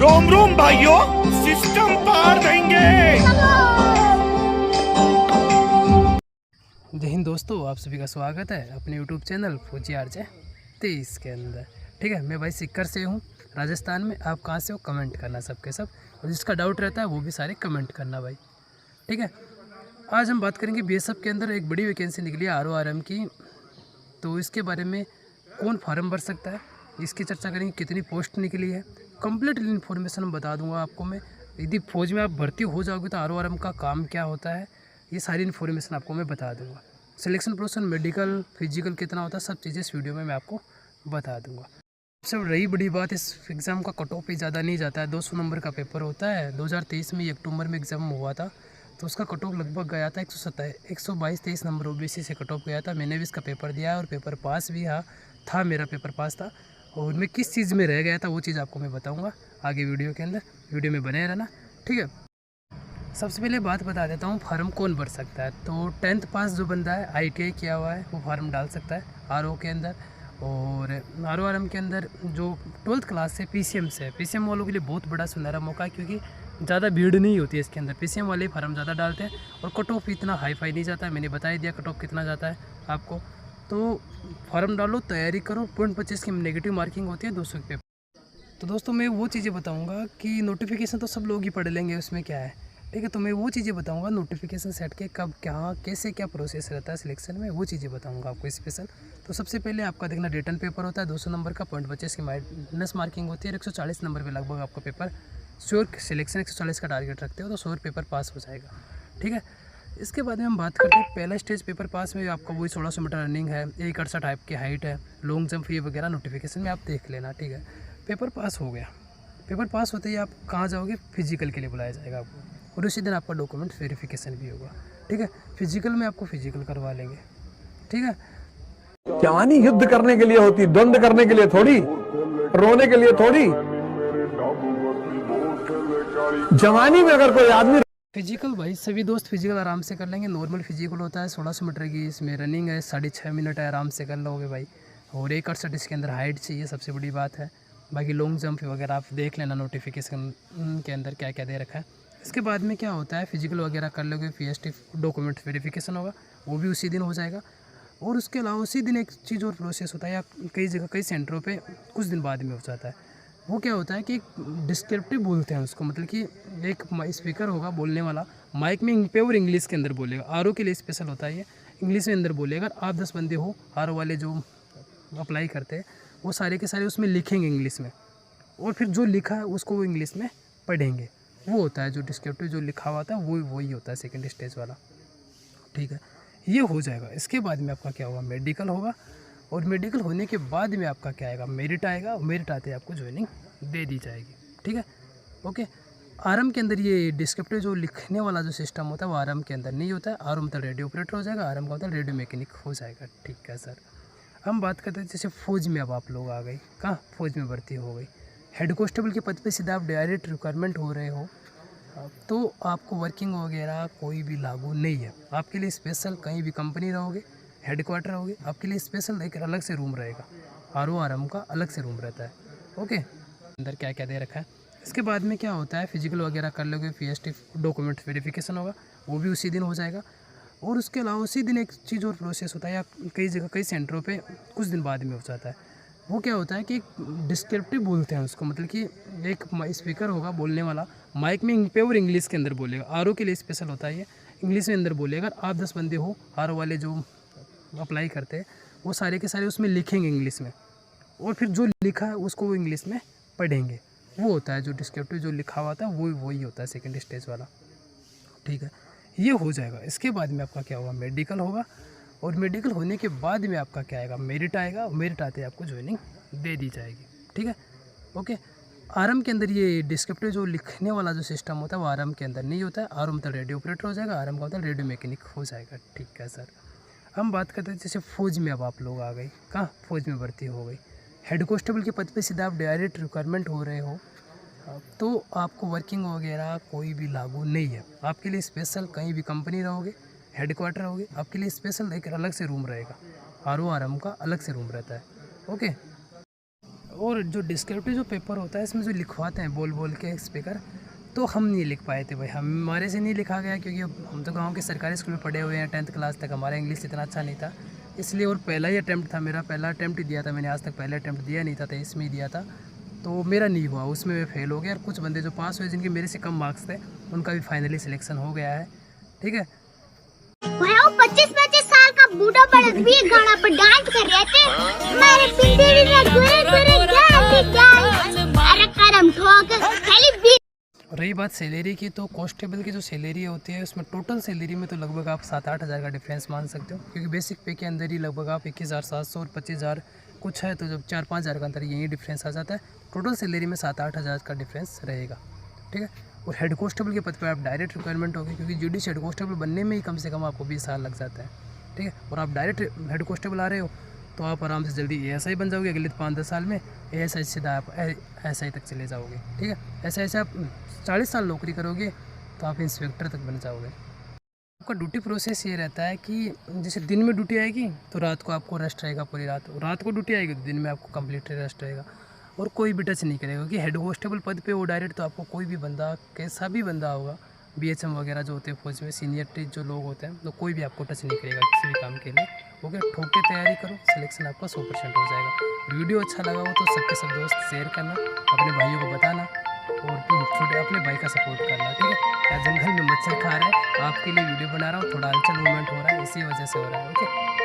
रोम रोम भाइयों, सिस्टम पार देंगे। जय हिंद दोस्तों, आप सभी का स्वागत है अपने यूट्यूब चैनल फौजी आरजे 23 के अंदर। ठीक है, मैं भाई सिक्कर से हूँ राजस्थान में। आप कहाँ से हो कमेंट करना सबके सब, और जिसका डाउट रहता है वो भी सारे कमेंट करना भाई। ठीक है, आज हम बात करेंगे बीएसएफ के अंदर एक बड़ी वैकेंसी निकली है आरओआरएम की। तो इसके बारे में कौन फार्म भर सकता है, इसकी चर्चा करेंगे। कितनी पोस्ट निकली है, कंप्लीट इन्फॉर्मेशन बता दूंगा आपको मैं। यदि फौज में आप भर्ती हो जाओगे तो आरओआरएम का काम क्या होता है, ये सारी इन्फॉर्मेशन आपको मैं बता दूंगा। सिलेक्शन प्रोसेस, मेडिकल, फिजिकल कितना होता है, सब चीज़ें इस वीडियो में मैं आपको बता दूंगा। सबसे रही बड़ी बात, इस एग्ज़ाम का कट ऑफ भी ज़्यादा नहीं जाता है। 200 नंबर का पेपर होता है। 2023 में अक्टूबर में एग्ज़ाम हुआ था, तो उसका कट ऑफ लगभग गया था 122-23 नंबर ओबीसी से कट ऑफ गया था। मैंने भी इसका पेपर दिया और पेपर पास भी था, मेरा पेपर पास था। और मैं किस चीज़ में रह गया था वो चीज़ आपको मैं बताऊंगा आगे वीडियो के अंदर। वीडियो में बने रहना, ठीक है। सबसे पहले बात बता देता हूँ, फार्म कौन भर सकता है। तो 10th पास जो बंदा है, ITI किया हुआ है, वो फार्म डाल सकता है आरओ के अंदर। और आरओआरएम के अंदर जो 12th क्लास से PCM से, PCM वालों के लिए बहुत बड़ा सुनहरा मौका है, क्योंकि ज़्यादा भीड़ नहीं होती है इसके अंदर। PCM वाले फार्म ज़्यादा डालते हैं और कट ऑफ इतना हाई फाई नहीं जाता है। मैंने बता ही दिया कट ऑफ कितना जाता है आपको। तो फार्म डालो, तैयारी करो। 0.25 की नेगेटिव मार्किंग होती है 200 के। तो दोस्तों मैं वो चीज़ें बताऊंगा कि नोटिफिकेशन तो सब लोग ही पढ़ लेंगे, उसमें क्या है, ठीक है। तो मैं वो चीज़ें बताऊंगा नोटिफिकेशन सेट के कब क्या कैसे क्या प्रोसेस रहता है सिलेक्शन में, वो चीज़ें बताऊंगा आपको स्पेशल। तो सबसे पहले आपका देखना रिटन पेपर होता है 200 नंबर का, 0.25 की माइनस मार्किंग होती है। 140 नंबर पे लगभग आपका पेपर श्योर सिलेक्शन 140 का टारगेट रखते हो तो श्योर पेपर पास हो जाएगा, ठीक है। इसके बाद में हम बात करते हैं पहला स्टेज पेपर पास में आपका वही 1600 मीटर रनिंग है, 168 टाइप की हाइट है, लॉन्ग जंप ये वगैरह नोटिफिकेशन में आप देख लेना, ठीक है। पेपर पास हो गया। पेपर पास होते ही आप कहाँ जाओगे, फिजिकल के लिए बुलाया जाएगा आपको, और उसी दिन आपका डॉक्यूमेंट वेरिफिकेशन भी होगा, ठीक है। फिजिकल में आपको फिजिकल करवा लेंगे, ठीक है। जवानी युद्ध करने के लिए होती, द्वंद्व करने के लिए थोड़ी, रोने के लिए थोड़ी। जवानी में अगर कोई आदमी फिजिकल भाई सभी दोस्त फिजिकल आराम से कर लेंगे। नॉर्मल फिजिकल होता है 1600 मीटर की, इसमें रनिंग है 6.5 मिनट है, आराम से कर लोगे भाई। और 168 इसके अंदर हाइट चाहिए, सबसे बड़ी बात है। बाकी लॉन्ग जंप वगैरह आप देख लेना नोटिफिकेशन के अंदर क्या क्या दे रखा है। इसके बाद में क्या होता है, फिजिकल वगैरह कर लोगे, PST डॉक्यूमेंट वेरिफिकेशन होगा, वो भी उसी दिन हो जाएगा। और उसके अलावा उसी दिन एक चीज़ और प्रोसेस होता है, या कई जगह कई सेंटरों पे कुछ दिन बाद में हो जाता है। वो क्या होता है कि डिस्क्रिप्टिव बोलते हैं उसको, मतलब कि एक स्पीकर होगा बोलने वाला, माइक में प्योर इंग्लिश के अंदर बोलेगा। आरओ के लिए स्पेशल होता है ये, इंग्लिश में अंदर बोलेगा। आप 10 बंदे हो आरओ वाले जो अप्लाई करते हैं, वो सारे के सारे उसमें लिखेंगे इंग्लिश में, और फिर जो लिखा है उसको वो इंग्लिश में पढ़ेंगे। वो होता है जो डिस्क्रिप्टिव जो लिखा हुआ था, वही होता है सेकेंड स्टेज वाला, ठीक है। ये हो जाएगा। इसके बाद में आपका क्या होगा, मेडिकल होगा। और मेडिकल होने के बाद में आपका क्या आएगा, मेरिट आएगा। मेरिट आते ही आपको ज्वाइनिंग दे दी जाएगी, ठीक है, ओके। आरएम के अंदर ये डिस्क्रिप्टिव जो लिखने वाला जो सिस्टम होता है वो आरएम के अंदर नहीं होता है। आरएम मतलब रेडियो ऑपरेटर हो जाएगा, आरएम का मतलब रेडियो मैकेनिक हो जाएगा, ठीक है सर। हम बात करते हैं जैसे फौज में, अब आप लोग आ गए, कहाँ फौज में भर्ती हो गई, हेड कांस्टेबल के पद पे सीधा आप डायरेक्ट रिक्वायरमेंट हो रहे हो, तो आपको वर्किंग वगैरह कोई भी लागू नहीं है। आपके लिए स्पेशल कहीं भी कंपनी रहोगे, हेडक्वार्टर रहोगे, आपके लिए स्पेशल एक अलग से रूम रहेगा। आरओआरएम का अलग से रूम रहता है, ओके। अंदर क्या क्या दे रखा है। इसके बाद में क्या होता है, फिजिकल वगैरह कर लोगे, PST डॉक्यूमेंट वेरिफिकेशन होगा, वो भी उसी दिन हो जाएगा। और उसके अलावा उसी दिन एक चीज़ और प्रोसेस होता है, या कई जगह कई सेंटरों पे कुछ दिन बाद में हो जाता है। वो क्या होता है कि डिस्क्रिप्टिव बोलते हैं उसको, मतलब कि एक स्पीकर होगा बोलने वाला, माइक में प्योर इंग्लिश के अंदर बोलेगा। आरओ के लिए स्पेशल होता है ये, इंग्लिश में अंदर बोलेगा। आप 10 बंदे हो आरओ वाले जो अप्लाई करते हैं, वो सारे के सारे उसमें लिखेंगे इंग्लिश में, और फिर जो लिखा है उसको वो इंग्लिश में पढ़ेंगे। वो होता है जो डिस्क्रिप्टिव जो लिखा हुआ था, वही होता है सेकेंड स्टेज वाला, ठीक है। ये हो जाएगा। इसके बाद में आपका क्या होगा, मेडिकल होगा। और मेडिकल होने के बाद में आपका क्या आएगा, मेरिट आएगा। मेरिट आते ही आपको ज्वाइनिंग दे दी जाएगी, ठीक है, ओके। आरएम के अंदर ये डिस्क्रिप्टिव जो लिखने वाला जो सिस्टम होता है वो आरएम के अंदर नहीं होता है। आरएम मतलब रेडियो ऑपरेटर हो जाएगा, आरएम का मतलब रेडियो मैकेनिक हो जाएगा, ठीक है सर। हम बात करते हैं जैसे फौज में, अब आप लोग आ गए, कहाँ फौज में भर्ती हो गई, हेड कांस्टेबल के पद पे सीधा आप डायरेक्ट रिक्वायरमेंट हो रहे हो, तो आपको वर्किंग वगैरह कोई भी लागू नहीं है। आपके लिए स्पेशल कहीं भी कंपनी रहोगे, हेडक्वार्टर रहोगे, आपके लिए स्पेशल एक अलग से रूम रहेगा। आरओआरएम का अलग से रूम रहता है, ओके। और जो डिस्क्रिप्टिव जो पेपर होता है इसमें जो लिखवाते हैं बोल बोल के स्पीकर, तो हम नहीं लिख पाए थे भाई, हमारे से नहीं लिखा गया क्योंकि हम तो गांव के सरकारी स्कूल में पढ़े हुए हैं, 10th क्लास तक हमारा इंग्लिश इतना अच्छा नहीं था इसलिए। और पहला ही अटैम्प्ट था मेरा, पहला अटैम्प्ट ही दिया था मैंने, आज तक पहला अटैम्प्ट दिया नहीं था, तो इसमें ही दिया था, तो मेरा नहीं हुआ, उसमें मैं फेल हो गया। और कुछ बंदे जो पास हुए जिनके मेरे से कम मार्क्स थे उनका भी फाइनली सिलेक्शन हो गया है, ठीक है। 25-25 साल का बूढ़ा बड़द भी गाना पर डांस कर रहे थे, मेरे पिंडे में गुरे अरे करम ठोक खाली बीट। रही बात सैलरी की, तो कांस्टेबल की जो सैलरी होती है उसमें टोटल सैलरी में तो लगभग आप 7-8 हज़ार का डिफरेंस मान सकते हो, क्योंकि बेसिक पे के अंदर ही लगभग आप 21,700 और 25,000 कुछ है, तो जब 4-5 हज़ार का अंदर यही डिफरेंस आ जाता है। टोटल सैलरी में 7-8 हज़ार का डिफरेंस रहेगा, ठीक है। और हेड कांस्टेबल के पद पर आप डायरेक्ट रिक्वायरमेंट होगी, क्योंकि जुडिशियल हेड कांस्टेबल बनने में ही कम से कम आपको 20 साल लग जाता है, ठीक है। और आप डायरेक्ट हेड कांस्टेबल आ रहे हो तो आप आराम से जल्दी ASI बन जाओगे, अगले 5-10 साल में ASI सीधा आप SI तक चले जाओगे, ठीक है। ऐसे आप 40 साल नौकरी करोगे तो आप इंस्पेक्टर तक बन जाओगे। आपका ड्यूटी प्रोसेस ये रहता है कि जैसे दिन में ड्यूटी आएगी तो रात को आपको रेस्ट रहेगा पूरी रात, और रात को ड्यूटी आएगी तो दिन में आपको कंप्लीट रेस्ट रहेगा, और कोई भी टच नहीं करेगा, क्योंकि हेड कांस्टेबल पद पे वो डायरेक्ट, तो आपको कोई भी बंदा, कैसा भी बंदा होगा, BHM वगैरह जो होते हैं फौज में सीनियर जो लोग होते हैं, तो कोई भी आपको टच नहीं करेगा किसी भी काम के लिए। ओके, ठोक के तैयारी करो, सिलेक्शन आपका 100% हो जाएगा। वीडियो अच्छा लगा हो तो सबके सब दोस्त शेयर करना, अपने भाइयों को बताना, और छोटे अपने भाई का सपोर्ट करना, ठीक है। जंगल में मच्छर खा रहा है, आपके लिए वीडियो बना रहा हूँ, थोड़ा हलचल मूवमेंट हो रहा है, इसी वजह से हो रहा है, ओके।